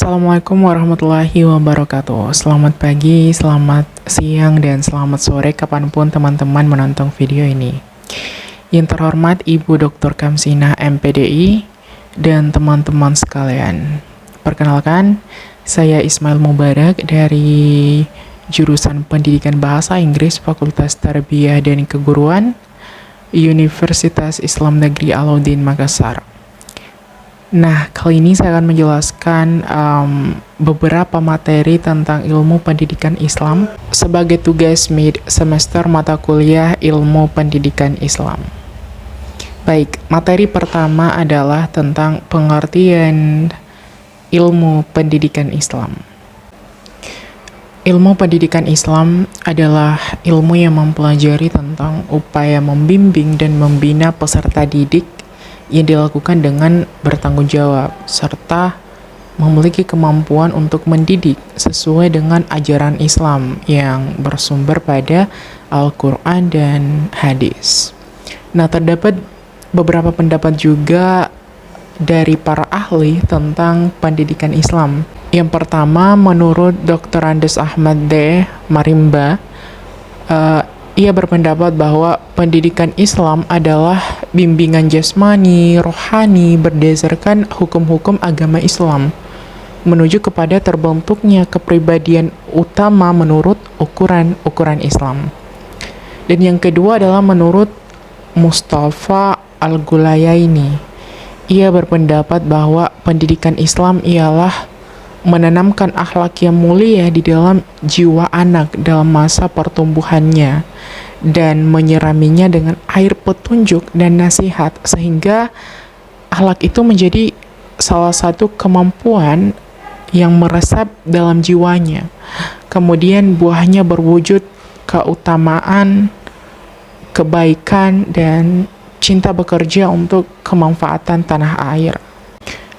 Assalamualaikum warahmatullahi wabarakatuh. Selamat pagi, selamat siang, dan selamat sore kapanpun teman-teman menonton video ini. Yang terhormat Ibu Dr. Kamsinah MPDI dan teman-teman sekalian. Perkenalkan, saya Ismail Mubarak dari jurusan Pendidikan Bahasa Inggris Fakultas Tarbiyah dan Keguruan Universitas Islam Negeri Alauddin Makassar. Nah, kali ini saya akan menjelaskan beberapa materi tentang ilmu pendidikan Islam sebagai tugas mid semester mata kuliah ilmu pendidikan Islam. Baik, materi pertama adalah tentang pengertian ilmu pendidikan Islam. Ilmu pendidikan Islam adalah ilmu yang mempelajari tentang upaya membimbing dan membina peserta didik yang dilakukan dengan bertanggung jawab, serta memiliki kemampuan untuk mendidik sesuai dengan ajaran Islam yang bersumber pada Al-Quran dan hadis. Nah, terdapat beberapa pendapat juga dari para ahli tentang pendidikan Islam. Yang pertama, menurut Dr. Andes Ahmad D. Marimba, ia berpendapat bahwa pendidikan Islam adalah bimbingan jasmani, rohani berdasarkan hukum-hukum agama Islam menuju kepada terbentuknya kepribadian utama menurut ukuran-ukuran Islam. Dan yang kedua adalah menurut Mustafa Al-Gulayaini. Ia berpendapat bahwa pendidikan Islam ialah menanamkan akhlak yang mulia di dalam jiwa anak dalam masa pertumbuhannya dan menyiraminya dengan air petunjuk dan nasihat sehingga akhlak itu menjadi salah satu kemampuan yang meresap dalam jiwanya. Kemudian buahnya berwujud keutamaan, kebaikan, dan cinta bekerja untuk kemanfaatan tanah air.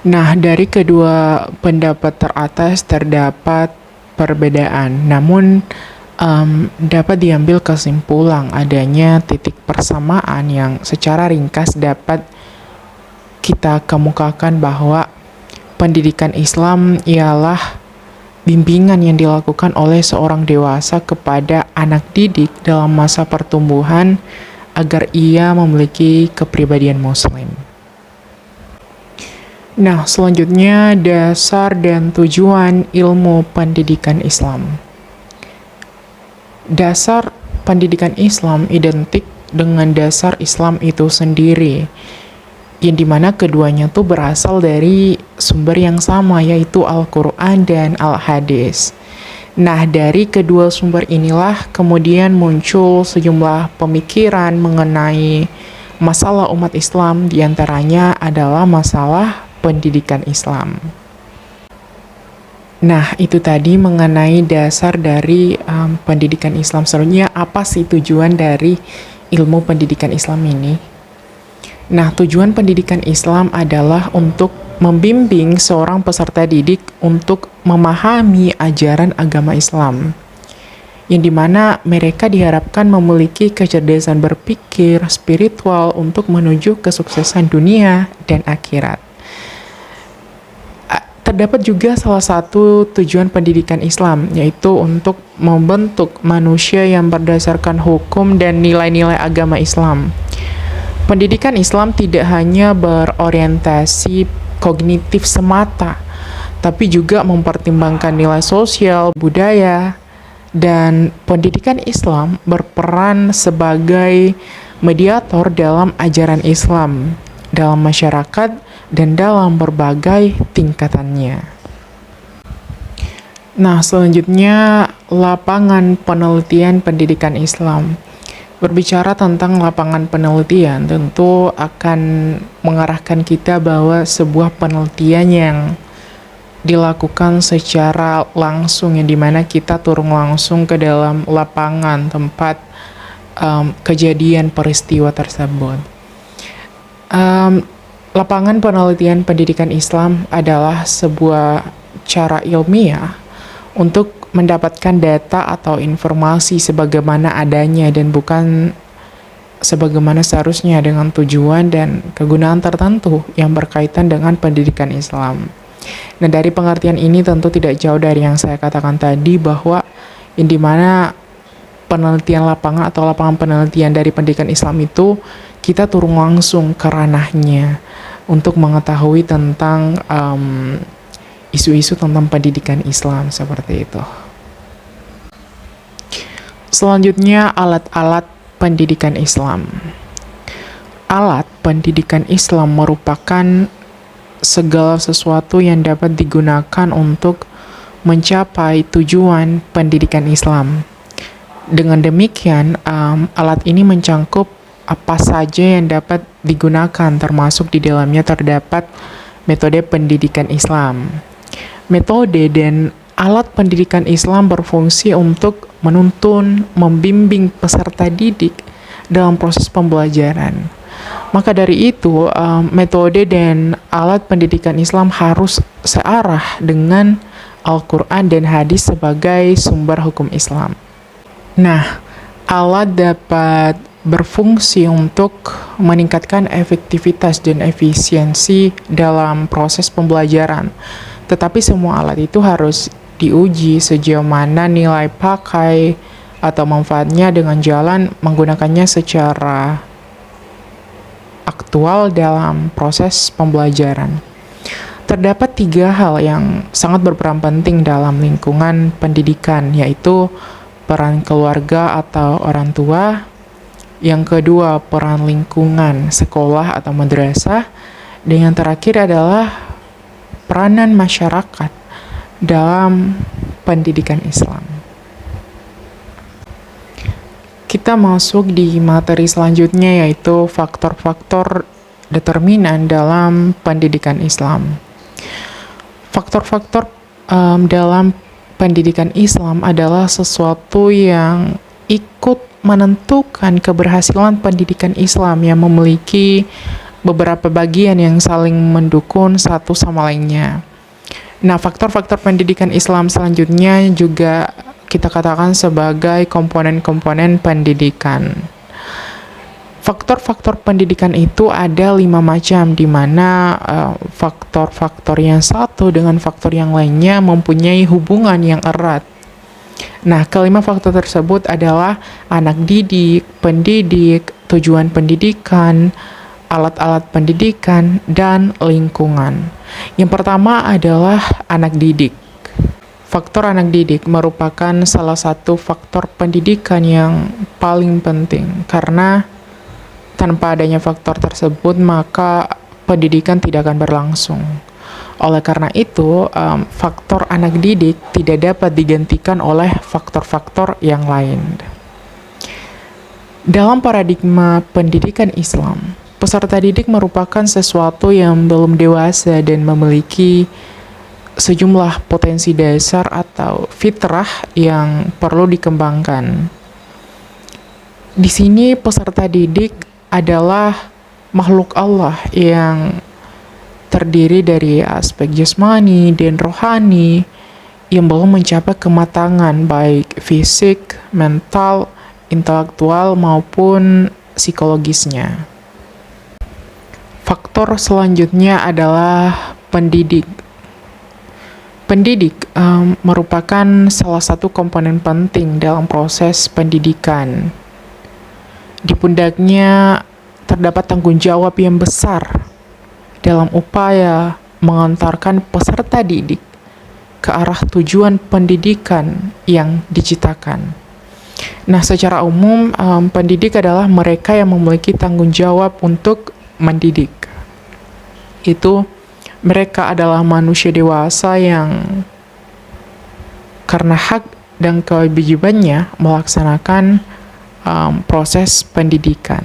Nah, dari kedua pendapat teratas terdapat perbedaan, namun dapat diambil kesimpulan adanya titik persamaan yang secara ringkas dapat kita kemukakan bahwa pendidikan Islam ialah bimbingan yang dilakukan oleh seorang dewasa kepada anak didik dalam masa pertumbuhan agar ia memiliki kepribadian muslim. Nah, selanjutnya dasar dan tujuan ilmu pendidikan Islam. Dasar pendidikan Islam identik dengan dasar Islam itu sendiri, yang dimana keduanya tuh berasal dari sumber yang sama, yaitu Al-Quran dan Al-Hadis. Nah, dari kedua sumber inilah kemudian muncul sejumlah pemikiran mengenai masalah umat Islam, diantaranya adalah masalah pendidikan Islam. Nah, itu tadi mengenai dasar dari pendidikan Islam. Sebenarnya apa sih tujuan dari ilmu pendidikan Islam ini? Nah, tujuan pendidikan Islam adalah untuk membimbing seorang peserta didik untuk memahami ajaran agama Islam, yang dimana mereka diharapkan memiliki kecerdasan berpikir spiritual untuk menuju kesuksesan dunia dan akhirat. Terdapat juga salah satu tujuan pendidikan Islam, yaitu untuk membentuk manusia yang berdasarkan hukum dan nilai-nilai agama Islam. Pendidikan Islam tidak hanya berorientasi kognitif semata, tapi juga mempertimbangkan nilai sosial, budaya, dan pendidikan Islam berperan sebagai mediator dalam ajaran Islam, dalam masyarakat, dan dalam berbagai tingkatannya. Nah, selanjutnya lapangan penelitian pendidikan Islam. Berbicara tentang lapangan penelitian tentu akan mengarahkan kita bahwa sebuah penelitian yang dilakukan secara langsung, yang dimana kita turun langsung ke dalam lapangan tempat kejadian peristiwa tersebut. Lapangan penelitian pendidikan Islam adalah sebuah cara ilmiah untuk mendapatkan data atau informasi sebagaimana adanya dan bukan sebagaimana seharusnya, dengan tujuan dan kegunaan tertentu yang berkaitan dengan pendidikan Islam. Nah, dari pengertian ini tentu tidak jauh dari yang saya katakan tadi, bahwa yang dimana penelitian lapangan atau lapangan penelitian dari pendidikan Islam itu kita turun langsung ke ranahnya untuk mengetahui tentang isu-isu tentang pendidikan Islam seperti itu. Selanjutnya, alat-alat pendidikan Islam. Alat pendidikan Islam merupakan segala sesuatu yang dapat digunakan untuk mencapai tujuan pendidikan Islam. Dengan demikian, alat ini mencangkup apa saja yang dapat digunakan, termasuk di dalamnya terdapat metode pendidikan Islam. Metode dan alat pendidikan Islam berfungsi untuk menuntun, membimbing peserta didik dalam proses pembelajaran. Maka dari itu, metode dan alat pendidikan Islam harus searah dengan Al-Quran dan hadis sebagai sumber hukum Islam. Nah, alat dapat berfungsi untuk meningkatkan efektivitas dan efisiensi dalam proses pembelajaran. Tetapi semua alat itu harus diuji sejauh mana nilai pakai atau manfaatnya dengan jalan menggunakannya secara aktual dalam proses pembelajaran. Terdapat 3 hal yang sangat berperan penting dalam lingkungan pendidikan, yaitu peran keluarga atau orang tua, yang kedua peran lingkungan sekolah atau madrasah, dan yang terakhir adalah peranan masyarakat dalam pendidikan Islam. Kita masuk di materi selanjutnya, yaitu faktor-faktor determinan dalam pendidikan Islam. Faktor-faktor dalam pendidikan Islam adalah sesuatu yang ikut menentukan keberhasilan pendidikan Islam yang memiliki beberapa bagian yang saling mendukung satu sama lainnya. Nah, faktor-faktor pendidikan Islam selanjutnya juga kita katakan sebagai komponen-komponen pendidikan. Faktor-faktor pendidikan itu ada 5 macam, di mana faktor-faktor yang satu dengan faktor yang lainnya mempunyai hubungan yang erat. Nah, kelima faktor tersebut adalah anak didik, pendidik, tujuan pendidikan, alat-alat pendidikan, dan lingkungan. Yang pertama adalah anak didik. Faktor anak didik merupakan salah satu faktor pendidikan yang paling penting, karena tanpa adanya faktor tersebut maka pendidikan tidak akan berlangsung. Oleh karena itu, faktor anak didik tidak dapat digantikan oleh faktor-faktor yang lain. Dalam paradigma pendidikan Islam, peserta didik merupakan sesuatu yang belum dewasa dan memiliki sejumlah potensi dasar atau fitrah yang perlu dikembangkan. Di sini peserta didik adalah makhluk Allah yang terdiri dari aspek jasmani dan rohani yang belum mencapai kematangan baik fisik, mental, intelektual maupun psikologisnya. Faktor selanjutnya adalah pendidik. Pendidik merupakan salah satu komponen penting dalam proses pendidikan. Di pundaknya terdapat tanggung jawab yang besar dalam upaya mengantarkan peserta didik ke arah tujuan pendidikan yang diciptakan. Nah, secara umum, pendidik adalah mereka yang memiliki tanggung jawab untuk mendidik. Itu mereka adalah manusia dewasa yang karena hak dan kewajibannya melaksanakan proses pendidikan.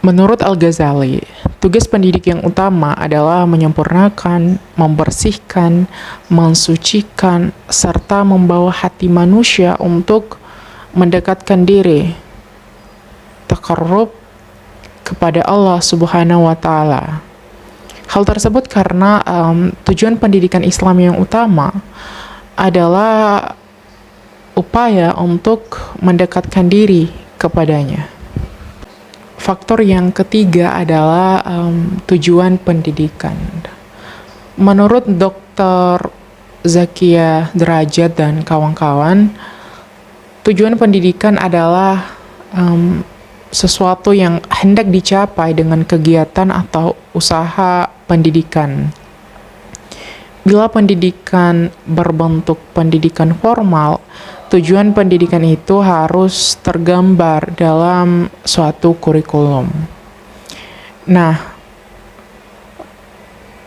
Menurut Al-Ghazali, tugas pendidik yang utama adalah menyempurnakan, membersihkan, mensucikan, serta membawa hati manusia untuk mendekatkan diri taqarrub kepada Allah Subhanahu wa Ta'ala. Hal tersebut karena tujuan pendidikan Islam yang utama adalah upaya untuk mendekatkan diri kepadanya. Faktor yang ketiga adalah tujuan pendidikan. Menurut Dr. Zakia Derajat dan kawan-kawan, tujuan pendidikan adalah sesuatu yang hendak dicapai dengan kegiatan atau usaha pendidikan. Bila pendidikan berbentuk pendidikan formal, tujuan pendidikan itu harus tergambar dalam suatu kurikulum. Nah,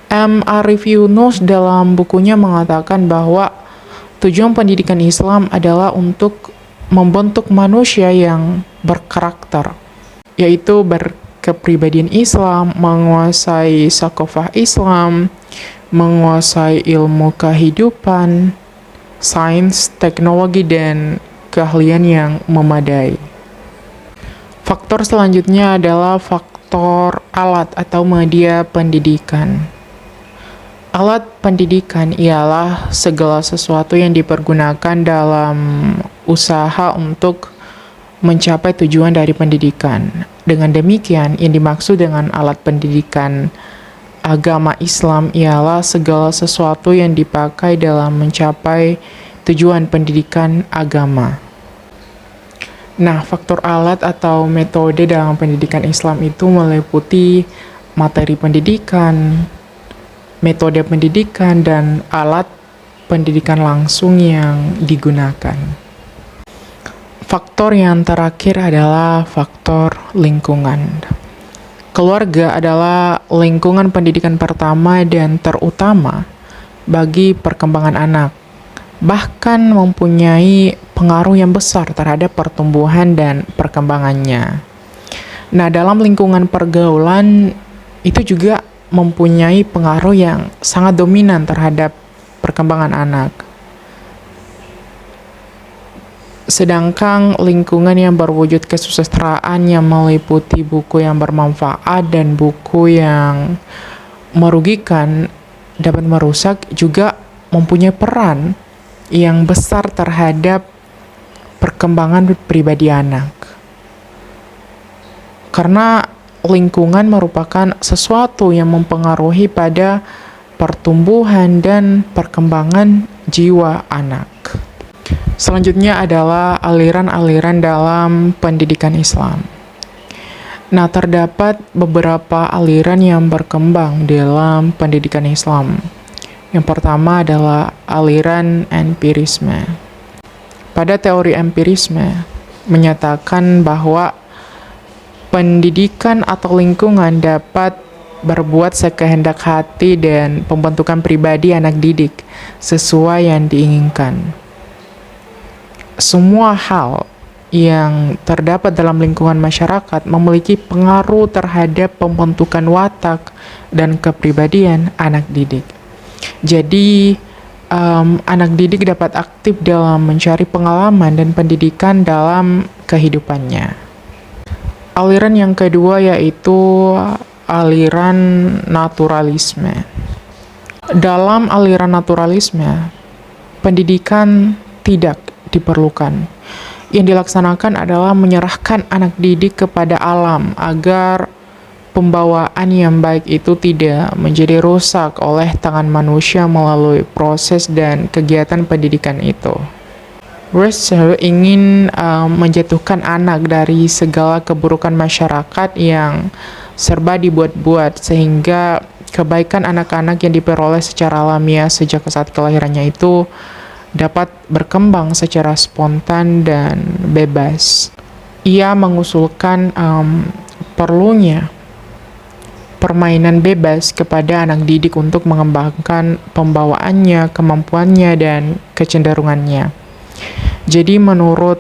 M. Arif Yunus dalam bukunya mengatakan bahwa tujuan pendidikan Islam adalah untuk membentuk manusia yang berkarakter, yaitu berkepribadian Islam, menguasai sakofah Islam, menguasai ilmu kehidupan, sains, teknologi, dan keahlian yang memadai. Faktor selanjutnya adalah faktor alat atau media pendidikan. Alat pendidikan ialah segala sesuatu yang dipergunakan dalam usaha untuk mencapai tujuan dari pendidikan. Dengan demikian, yang dimaksud dengan alat pendidikan agama Islam ialah segala sesuatu yang dipakai dalam mencapai tujuan pendidikan agama. Nah, faktor alat atau metode dalam pendidikan Islam itu meliputi materi pendidikan, metode pendidikan, dan alat pendidikan langsung yang digunakan. Faktor yang terakhir adalah faktor lingkungan. Keluarga adalah lingkungan pendidikan pertama dan terutama bagi perkembangan anak, bahkan mempunyai pengaruh yang besar terhadap pertumbuhan dan perkembangannya. Nah, dalam lingkungan pergaulan itu juga mempunyai pengaruh yang sangat dominan terhadap perkembangan anak. Sedangkan lingkungan yang berwujud kesusastraan yang meliputi buku yang bermanfaat dan buku yang merugikan dapat merusak juga mempunyai peran yang besar terhadap perkembangan pribadi anak. Karena lingkungan merupakan sesuatu yang mempengaruhi pada pertumbuhan dan perkembangan jiwa anak. Selanjutnya adalah aliran-aliran dalam pendidikan Islam. Nah, terdapat beberapa aliran yang berkembang dalam pendidikan Islam. Yang pertama adalah aliran empirisme. Pada teori empirisme menyatakan bahwa pendidikan atau lingkungan dapat berbuat sekehendak hati dan pembentukan pribadi anak didik sesuai yang diinginkan. Semua hal yang terdapat dalam lingkungan masyarakat memiliki pengaruh terhadap pembentukan watak dan kepribadian anak didik. Jadi, anak didik dapat aktif dalam mencari pengalaman dan pendidikan dalam kehidupannya. Aliran yang kedua yaitu aliran naturalisme. Dalam aliran naturalisme, pendidikan tidak diperlukan. Yang dilaksanakan adalah menyerahkan anak didik kepada alam agar pembawaan yang baik itu tidak menjadi rusak oleh tangan manusia melalui proses dan kegiatan pendidikan itu. Russell ingin menjatuhkan anak dari segala keburukan masyarakat yang serba dibuat-buat sehingga kebaikan anak-anak yang diperoleh secara alamiah sejak saat kelahirannya itu dapat berkembang secara spontan dan bebas. Ia mengusulkan perlunya permainan bebas kepada anak didik untuk mengembangkan pembawaannya, kemampuannya, dan kecenderungannya. Jadi menurut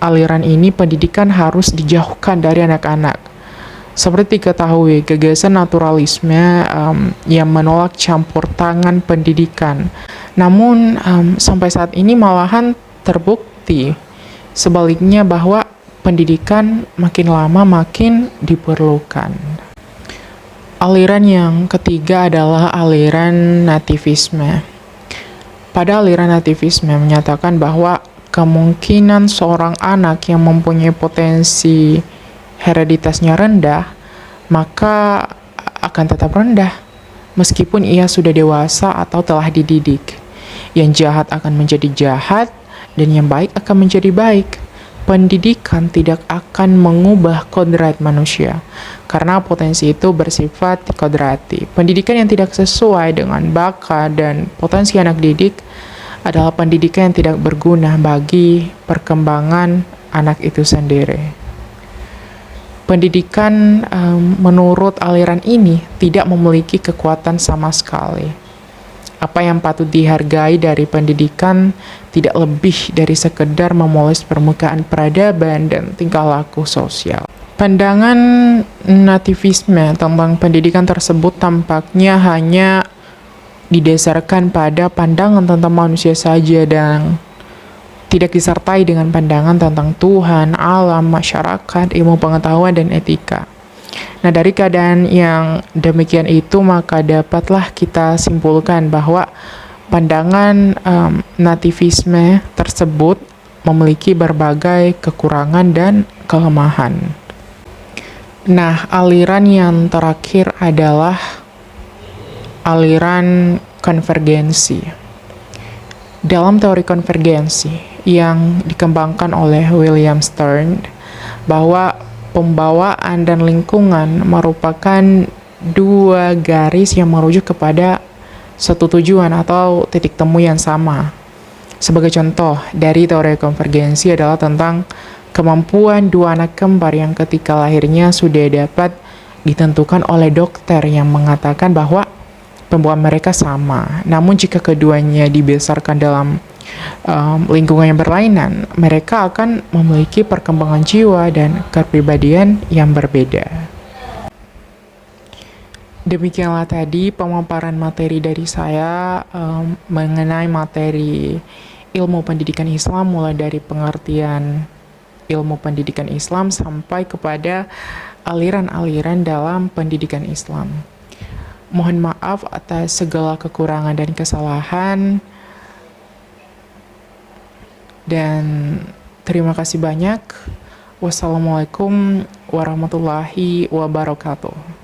aliran ini, pendidikan harus dijauhkan dari anak-anak. Seperti diketahui, gagasan naturalisme yang menolak campur tangan pendidikan. Namun, sampai saat ini malahan terbukti sebaliknya bahwa pendidikan makin lama makin diperlukan. Aliran yang ketiga adalah aliran nativisme. Pada aliran nativisme menyatakan bahwa kemungkinan seorang anak yang mempunyai potensi hereditasnya rendah, maka akan tetap rendah meskipun ia sudah dewasa atau telah dididik. Yang jahat akan menjadi jahat, dan yang baik akan menjadi baik. Pendidikan tidak akan mengubah kodrat manusia, karena potensi itu bersifat kodrati. Pendidikan yang tidak sesuai dengan bakat dan potensi anak didik adalah pendidikan yang tidak berguna bagi perkembangan anak itu sendiri. Pendidikan menurut aliran ini tidak memiliki kekuatan sama sekali. Apa yang patut dihargai dari pendidikan tidak lebih dari sekedar memoles permukaan peradaban dan tingkah laku sosial. Pandangan nativisme tentang pendidikan tersebut tampaknya hanya didasarkan pada pandangan tentang manusia saja dan tidak disertai dengan pandangan tentang Tuhan, alam, masyarakat, ilmu pengetahuan, dan etika. Nah, dari keadaan yang demikian itu, maka dapatlah kita simpulkan bahwa pandangan nativisme tersebut memiliki berbagai kekurangan dan kelemahan. Nah, aliran yang terakhir adalah aliran konvergensi. Dalam teori konvergensi yang dikembangkan oleh William Stern, bahwa pembawaan dan lingkungan merupakan dua garis yang merujuk kepada satu tujuan atau titik temu yang sama. Sebagai contoh dari teori konvergensi adalah tentang kemampuan dua anak kembar yang ketika lahirnya sudah dapat ditentukan oleh dokter yang mengatakan bahwa pembawaan mereka sama. Namun jika keduanya dibesarkan dalam lingkungan yang berlainan, mereka akan memiliki perkembangan jiwa dan kepribadian yang berbeda. Demikianlah tadi pemaparan materi dari saya mengenai materi ilmu pendidikan Islam, mulai dari pengertian ilmu pendidikan Islam sampai kepada aliran-aliran dalam pendidikan Islam. Mohon maaf atas segala kekurangan dan kesalahan. Dan terima kasih banyak. Wassalamualaikum warahmatullahi wabarakatuh.